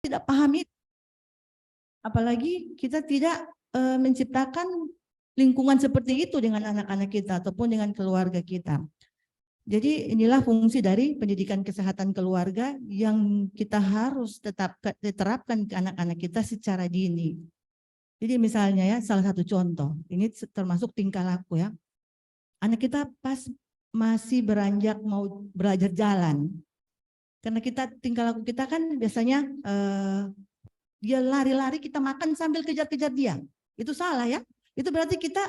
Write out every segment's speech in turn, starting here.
tidak paham itu. Apalagi kita tidak menciptakan lingkungan seperti itu dengan anak-anak kita ataupun dengan keluarga kita. Jadi inilah fungsi dari pendidikan kesehatan keluarga yang kita harus tetap diterapkan ke anak-anak kita secara dini. Jadi misalnya ya, salah satu contoh, ini termasuk tingkah laku ya. Anak kita pas masih beranjak mau belajar jalan, karena kita tingkah laku kita kan biasanya dia lari-lari, kita makan sambil kejar-kejar dia. Itu salah ya. Itu berarti kita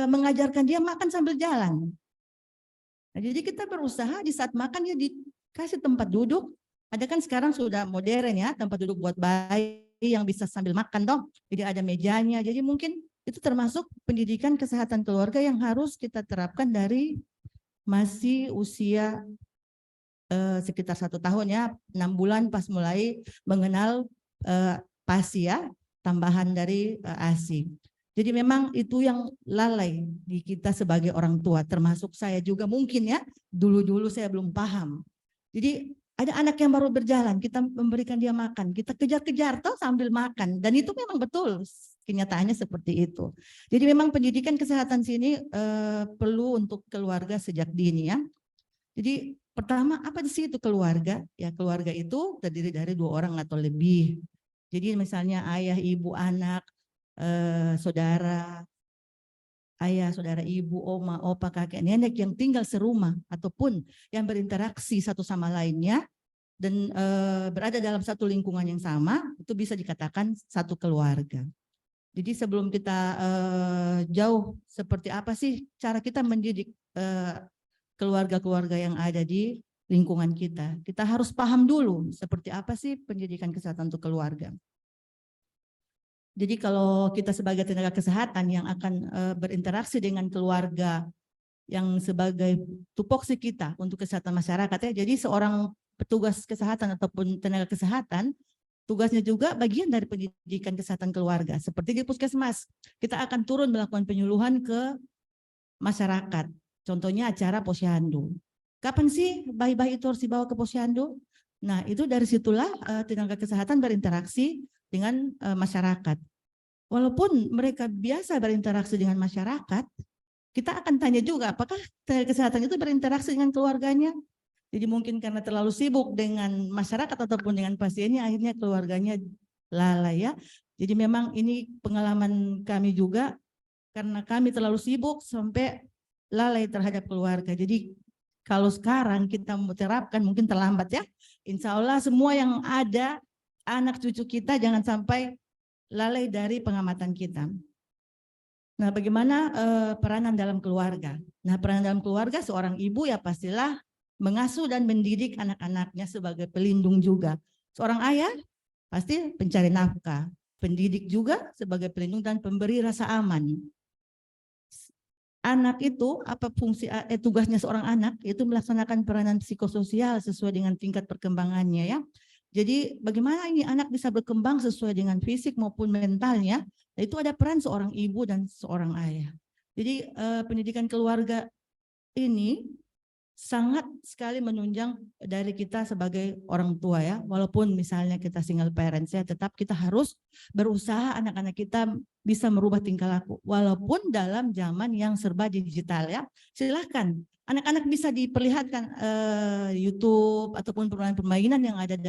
mengajarkan dia makan sambil jalan. Nah, jadi kita berusaha di saat makan ya dikasih tempat duduk. Ada kan sekarang sudah modern ya, tempat duduk buat bayi yang bisa sambil makan dong. Jadi ada mejanya. Jadi mungkin itu termasuk pendidikan kesehatan keluarga yang harus kita terapkan dari masih usia sekitar 1 tahun ya, 6 bulan pas mulai mengenal PASI ya, tambahan dari ASI. Jadi memang itu yang lalai di kita sebagai orang tua, termasuk saya juga mungkin ya, dulu-dulu saya belum paham. Jadi ada anak yang baru berjalan, kita memberikan dia makan, kita kejar-kejar toh sambil makan, dan itu memang betul, kenyataannya seperti itu. Jadi memang pendidikan kesehatan sini perlu untuk keluarga sejak dini ya. Jadi pertama apa sih itu keluarga? Ya keluarga itu terdiri dari 2 orang atau lebih. Jadi misalnya ayah, ibu, anak, saudara, ayah, saudara, ibu, oma, opa, kakek, nenek yang tinggal serumah ataupun yang berinteraksi satu sama lainnya dan berada dalam satu lingkungan yang sama, itu bisa dikatakan satu keluarga. Jadi sebelum kita jauh seperti apa sih cara kita mendidik keluarga-keluarga yang ada di lingkungan kita, kita harus paham dulu seperti apa sih pendidikan kesehatan untuk keluarga. Jadi kalau kita sebagai tenaga kesehatan yang akan berinteraksi dengan keluarga yang sebagai tupoksi kita untuk kesehatan masyarakat ya, jadi seorang petugas kesehatan ataupun tenaga kesehatan tugasnya juga bagian dari pendidikan kesehatan keluarga. Seperti di puskesmas, kita akan turun melakukan penyuluhan ke masyarakat. Contohnya acara posyandu. Kapan sih bayi-bayi itu harus dibawa ke posyandu? Nah, itu dari situlah tenaga kesehatan berinteraksi dengan masyarakat. Walaupun mereka biasa berinteraksi dengan masyarakat, kita akan tanya juga apakah tenaga kesehatan itu berinteraksi dengan keluarganya. Jadi mungkin karena terlalu sibuk dengan masyarakat ataupun dengan pasiennya, akhirnya keluarganya lalai ya. Jadi memang ini pengalaman kami juga, karena kami terlalu sibuk sampai lalai terhadap keluarga. Jadi kalau sekarang kita mau terapkan mungkin terlambat ya. Insya Allah semua yang ada, anak cucu kita jangan sampai lalai dari pengamatan kita. Nah, bagaimana peranan dalam keluarga? Nah, peranan dalam keluarga seorang ibu ya pastilah mengasuh dan mendidik anak-anaknya sebagai pelindung juga. Seorang ayah pasti pencari nafkah, pendidik juga sebagai pelindung dan pemberi rasa aman. Anak itu apa fungsi tugasnya seorang anak itu melaksanakan peranan psikososial sesuai dengan tingkat perkembangannya ya. Jadi bagaimana ini anak bisa berkembang sesuai dengan fisik maupun mentalnya, itu ada peran seorang ibu dan seorang ayah. Jadi pendidikan keluarga ini sangat sekali menunjang dari kita sebagai orang tua ya. Walaupun misalnya kita single parents ya, tetap kita harus berusaha anak-anak kita bisa merubah tingkah laku. Walaupun dalam zaman yang serba digital ya, silahkan anak-anak bisa diperlihatkan YouTube ataupun permainan-permainan yang ada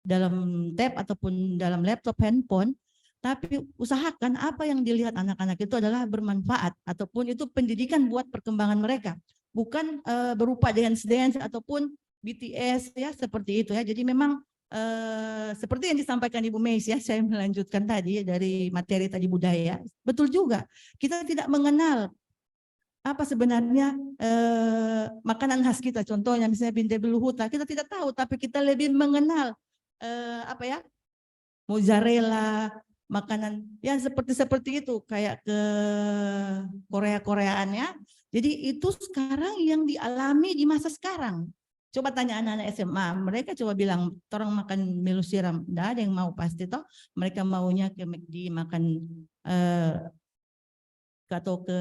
dalam tab ataupun dalam laptop, handphone. Tapi usahakan apa yang dilihat anak-anak itu adalah bermanfaat ataupun itu pendidikan buat perkembangan mereka. Bukan berupa dance ataupun BTS ya seperti itu ya. Jadi memang seperti yang disampaikan Ibu Meis ya, saya melanjutkan tadi dari materi tadi budaya. Betul juga, kita tidak mengenal apa sebenarnya makanan khas kita. Contohnya misalnya Binte Beluhuta, kita tidak tahu, tapi kita lebih mengenal apa ya, mozzarella, makanan yang seperti itu, kayak ke Korea-Koreaan ya. Jadi itu sekarang yang dialami di masa sekarang. Coba tanya anak-anak SMA, mereka coba bilang, orang makan mie siram, tidak ada yang mau pasti toh. Mereka maunya ke McD, makan atau ke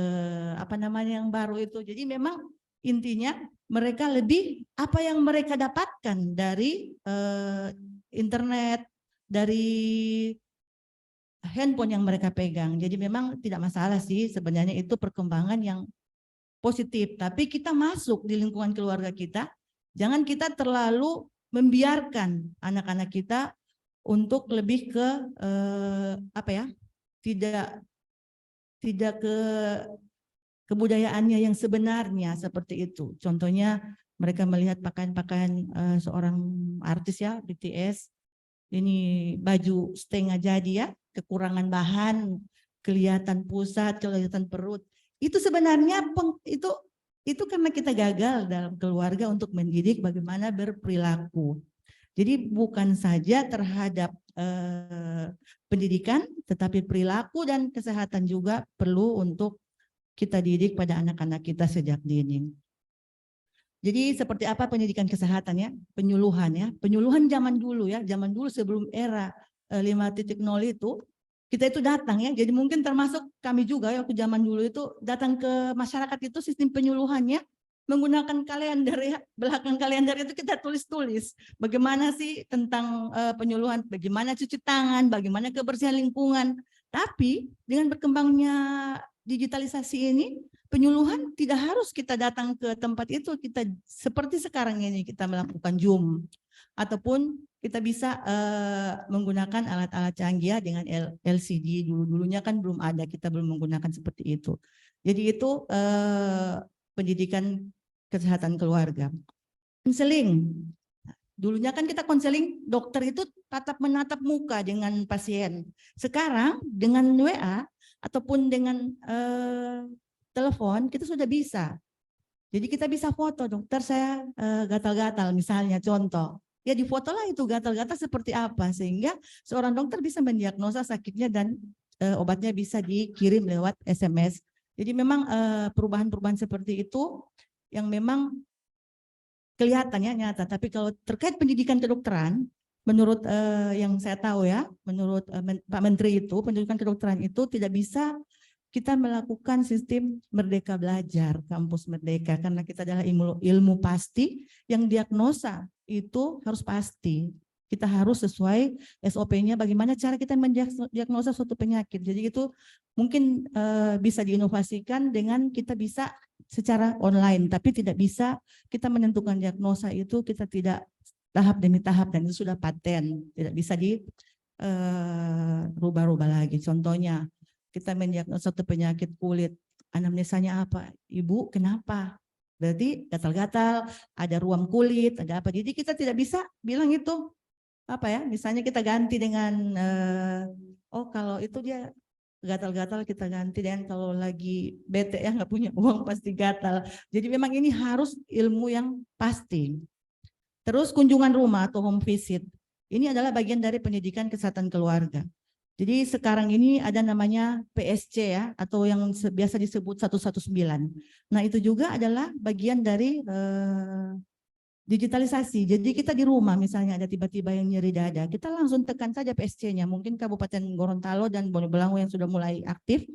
apa namanya yang baru itu. Jadi memang intinya mereka lebih apa yang mereka dapatkan dari internet, dari handphone yang mereka pegang. Jadi memang tidak masalah sih sebenarnya, itu perkembangan yang positif. Tapi kita masuk di lingkungan keluarga kita, jangan kita terlalu membiarkan anak-anak kita untuk lebih ke tidak ke kebudayaannya yang sebenarnya seperti itu. Contohnya mereka melihat pakaian-pakaian seorang artis ya, BTS, ini baju setengah jadi ya, kekurangan bahan, kelihatan pusat, kelihatan perut. Itu sebenarnya itu karena kita gagal dalam keluarga untuk mendidik bagaimana berperilaku. Jadi bukan saja terhadap pendidikan, tetapi perilaku dan kesehatan juga perlu untuk kita didik pada anak-anak kita sejak dini. Jadi seperti apa pendidikan kesehatan ya? Penyuluhan ya. Penyuluhan zaman dulu ya, zaman dulu sebelum era 5.0 itu, kita itu datang ya. Jadi mungkin termasuk kami juga ya, waktu zaman dulu itu datang ke masyarakat itu sistem penyuluhannya menggunakan kalender ya. Belakang kalender itu kita tulis-tulis bagaimana sih tentang penyuluhan, bagaimana cuci tangan, bagaimana kebersihan lingkungan. Tapi dengan berkembangnya digitalisasi ini, penyuluhan tidak harus kita datang ke tempat itu, kita seperti sekarang ini kita melakukan Zoom ataupun kita bisa menggunakan alat-alat canggih dengan LCD. Dulunya kan belum ada, kita belum menggunakan seperti itu. Jadi itu pendidikan kesehatan keluarga. Konseling. Dulunya kan kita konseling, dokter itu tatap menatap muka dengan pasien. Sekarang dengan WA ataupun dengan telepon kita sudah bisa. Jadi kita bisa foto, dokter saya gatal-gatal misalnya, contoh. Ya difotolah itu gatal-gatal seperti apa, sehingga seorang dokter bisa mendiagnosa sakitnya dan obatnya bisa dikirim lewat SMS. Jadi memang perubahan-perubahan seperti itu yang memang kelihatannya nyata. Tapi kalau terkait pendidikan kedokteran, menurut yang saya tahu ya, menurut Pak Menteri itu, pendidikan kedokteran itu tidak bisa kita melakukan sistem merdeka belajar, kampus merdeka, karena kita adalah ilmu pasti, yang diagnosa itu harus pasti. Kita harus sesuai SOP-nya bagaimana cara kita mendiagnosa suatu penyakit. Jadi itu mungkin bisa diinovasikan dengan kita bisa secara online, tapi tidak bisa kita menentukan diagnosa itu kita tidak tahap demi tahap, dan itu sudah paten, tidak bisa dirubah-rubah lagi. Contohnya kita mendiagnosa satu penyakit kulit, anamnesanya apa? Ibu kenapa? Berarti gatal-gatal, ada ruam kulit, ada apa? Jadi kita tidak bisa bilang itu apa ya? Misalnya kita ganti dengan oh kalau itu dia gatal-gatal kita ganti dengan kalau lagi bete ya nggak punya uang pasti gatal. Jadi memang ini harus ilmu yang pasti. Terus kunjungan rumah atau home visit. Ini adalah bagian dari pendidikan kesehatan keluarga. Jadi sekarang ini ada namanya PSC ya, atau yang biasa disebut 119. Nah itu juga adalah bagian dari digitalisasi. Jadi kita di rumah misalnya ada tiba-tiba yang nyeri dada, kita langsung tekan saja PSC-nya. Mungkin Kabupaten Gorontalo dan Bonebelango yang sudah mulai aktif.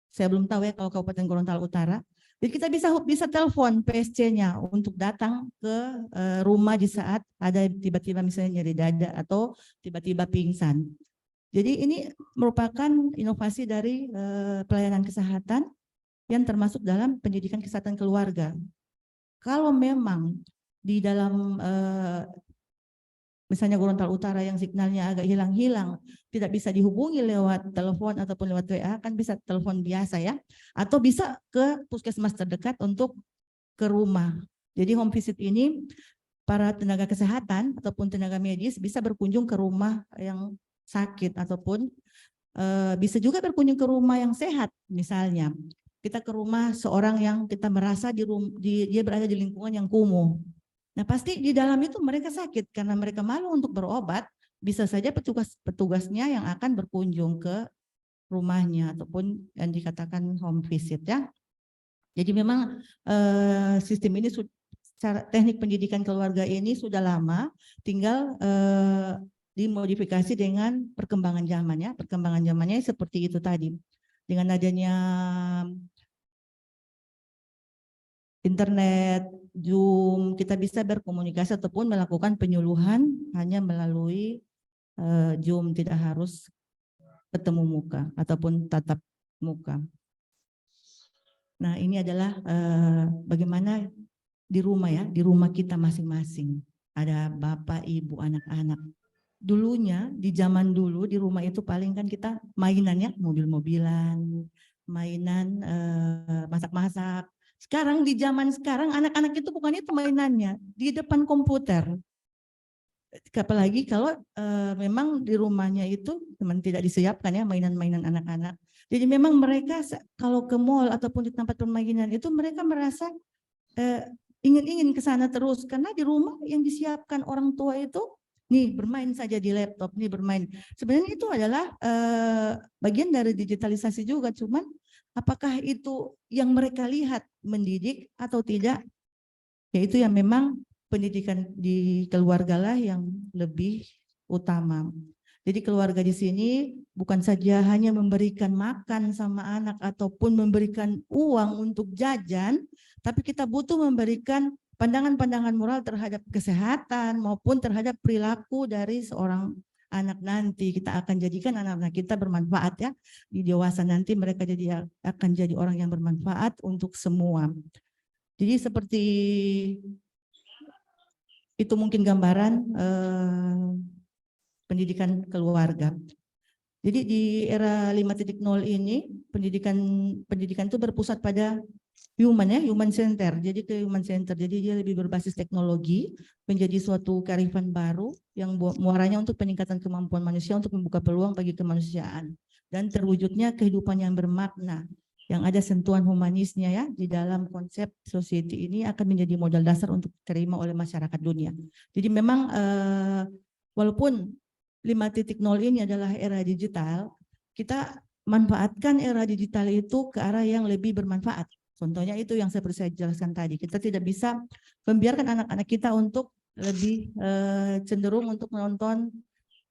Saya belum tahu ya kalau Kabupaten Gorontalo Utara. Jadi kita bisa telepon PSC-nya untuk datang ke rumah di saat ada tiba-tiba misalnya nyeri dada atau tiba-tiba pingsan. Jadi ini merupakan inovasi dari pelayanan kesehatan yang termasuk dalam pendidikan kesehatan keluarga. Kalau memang di dalam misalnya Gorontalo Utara yang signalnya agak hilang-hilang, tidak bisa dihubungi lewat telepon ataupun lewat WA, kan bisa telepon biasa ya, atau bisa ke puskesmas terdekat untuk ke rumah. Jadi home visit ini para tenaga kesehatan ataupun tenaga medis bisa berkunjung ke rumah yang sakit ataupun bisa juga berkunjung ke rumah yang sehat. Misalnya kita ke rumah seorang yang kita merasa dia berada di lingkungan yang kumuh. Nah pasti di dalam itu mereka sakit karena mereka malu untuk berobat, bisa saja petugasnya yang akan berkunjung ke rumahnya ataupun yang dikatakan home visit ya. Jadi memang sistem ini secara teknik pendidikan keluarga ini sudah lama, tinggal dimodifikasi dengan perkembangan zaman ya. Perkembangan zamannya seperti itu tadi. Dengan adanya internet, Zoom, kita bisa berkomunikasi ataupun melakukan penyuluhan hanya melalui Zoom, tidak harus ketemu muka ataupun tatap muka. Nah, ini adalah bagaimana di rumah ya, di rumah kita masing-masing. Ada bapak, ibu, anak-anak. Dulunya, di zaman dulu di rumah itu paling kan kita mainannya mobil-mobilan, mainan masak-masak. Sekarang di zaman sekarang anak-anak itu bukan itu mainannya, di depan komputer. Apalagi kalau memang di rumahnya itu memang tidak disiapkan ya mainan-mainan anak-anak. Jadi memang mereka kalau ke mall ataupun di tempat permainan itu mereka merasa ingin ke sana terus karena di rumah yang disiapkan orang tua itu nih bermain saja di laptop, nih bermain. Sebenarnya itu adalah bagian dari digitalisasi juga, cuman apakah itu yang mereka lihat mendidik atau tidak? Yaitu yang memang pendidikan di keluarga lah yang lebih utama. Jadi keluarga di sini bukan saja hanya memberikan makan sama anak ataupun memberikan uang untuk jajan, tapi kita butuh memberikan pandangan-pandangan moral terhadap kesehatan maupun terhadap perilaku dari seorang anak nanti. Kita akan jadikan anak-anak kita bermanfaat ya. Di dewasa nanti mereka akan jadi orang yang bermanfaat untuk semua. Jadi seperti itu mungkin gambaran pendidikan keluarga. Jadi di era 5.0 ini pendidikan itu berpusat pada human center. Jadi ke human center. Jadi dia lebih berbasis teknologi, menjadi suatu kearifan baru yang muaranya untuk peningkatan kemampuan manusia untuk membuka peluang bagi kemanusiaan dan terwujudnya kehidupan yang bermakna, yang ada sentuhan humanisnya ya di dalam konsep society ini akan menjadi modal dasar untuk diterima oleh masyarakat dunia. Jadi memang walaupun 5.0 ini adalah era digital, kita manfaatkan era digital itu ke arah yang lebih bermanfaat. Contohnya itu yang seperti saya jelaskan tadi. Kita tidak bisa membiarkan anak-anak kita untuk lebih cenderung untuk menonton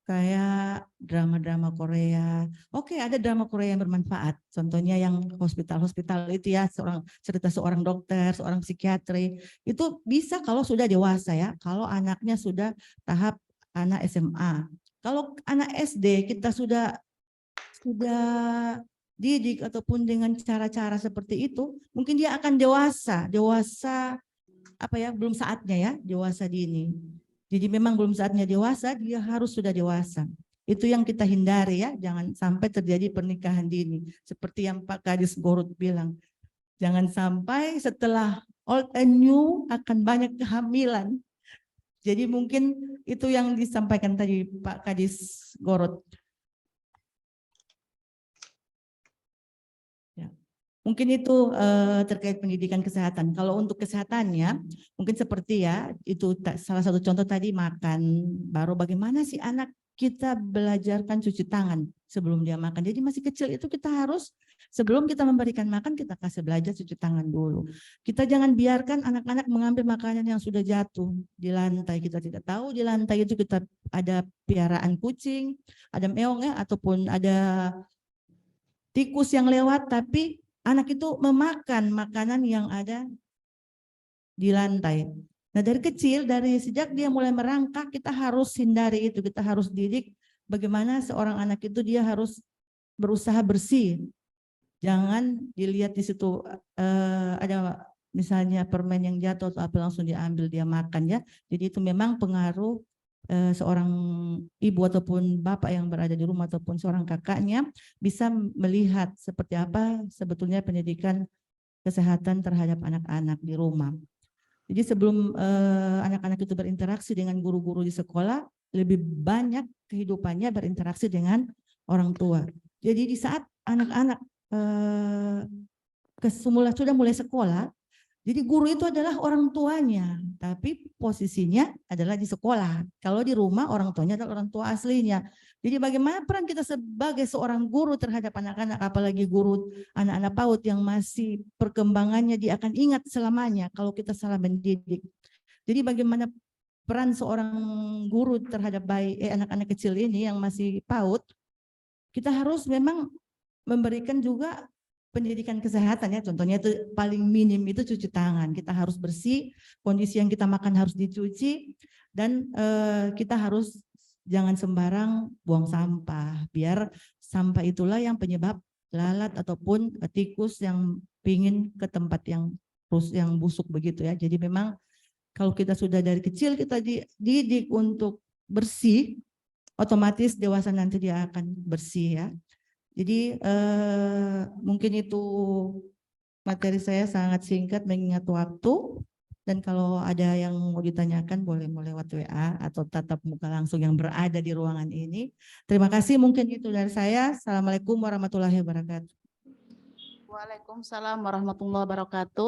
kayak drama-drama Korea. Oke, ada drama Korea yang bermanfaat. Contohnya yang hospital itu ya, cerita seorang dokter, seorang psikiatri. Itu bisa kalau sudah dewasa ya, kalau anaknya sudah tahap anak SMA. Kalau anak SD kita sudah didik ataupun dengan cara-cara seperti itu, mungkin dia akan dewasa apa ya, belum saatnya ya, dewasa dini. Jadi memang belum saatnya dewasa, dia harus sudah dewasa. Itu yang kita hindari ya, jangan sampai terjadi pernikahan dini. Seperti yang Pak Kadis Gorut bilang, jangan sampai setelah old and new akan banyak kehamilan. Jadi mungkin itu yang disampaikan tadi Pak Kadis Gorut. Ya. Mungkin itu terkait pendidikan kesehatan. Kalau untuk kesehatannya, mungkin seperti ya, itu salah satu contoh tadi makan. Baru bagaimana sih anak kita belajarkan cuci tangan sebelum dia makan. Jadi masih kecil itu kita harus, sebelum kita memberikan makan, kita kasih belajar cuci tangan dulu. Kita jangan biarkan anak-anak mengambil makanan yang sudah jatuh di lantai. Kita tidak tahu di lantai itu kita ada piaraan kucing, ada meong ya, ataupun ada tikus yang lewat, tapi anak itu memakan makanan yang ada di lantai. Nah dari kecil, dari sejak dia mulai merangkak, kita harus hindari itu, kita harus didik bagaimana seorang anak itu dia harus berusaha bersih. Jangan dilihat di situ ada misalnya permen yang jatuh atau apa langsung diambil dia makan ya. Jadi itu memang pengaruh seorang ibu ataupun bapak yang berada di rumah ataupun seorang kakaknya bisa melihat seperti apa sebetulnya pendidikan kesehatan terhadap anak-anak di rumah. Jadi sebelum anak-anak itu berinteraksi dengan guru-guru di sekolah, lebih banyak kehidupannya berinteraksi dengan orang tua. Jadi di saat anak-anak sudah mulai sekolah, jadi guru itu adalah orang tuanya, tapi posisinya adalah di sekolah. Kalau di rumah orang tuanya adalah orang tua aslinya. Jadi bagaimana peran kita sebagai seorang guru terhadap anak-anak, apalagi guru anak-anak PAUD yang masih perkembangannya dia akan ingat selamanya kalau kita salah mendidik. Jadi bagaimana peran seorang guru terhadap anak-anak kecil ini yang masih PAUD, kita harus memang memberikan juga pendidikan kesehatan ya, contohnya itu paling minim itu cuci tangan. Kita harus bersih, kondisi yang kita makan harus dicuci, dan kita harus jangan sembarang buang sampah, biar sampah itulah yang penyebab lalat ataupun tikus yang pingin ke tempat yang busuk begitu ya. Jadi memang kalau kita sudah dari kecil kita didik untuk bersih, otomatis dewasa nanti dia akan bersih ya. Jadi mungkin itu materi saya sangat singkat mengingat waktu. Dan kalau ada yang mau ditanyakan boleh lewat WA atau tatap muka langsung yang berada di ruangan ini. Terima kasih, mungkin itu dari saya. Assalamualaikum warahmatullahi wabarakatuh. Waalaikumsalam warahmatullahi wabarakatuh.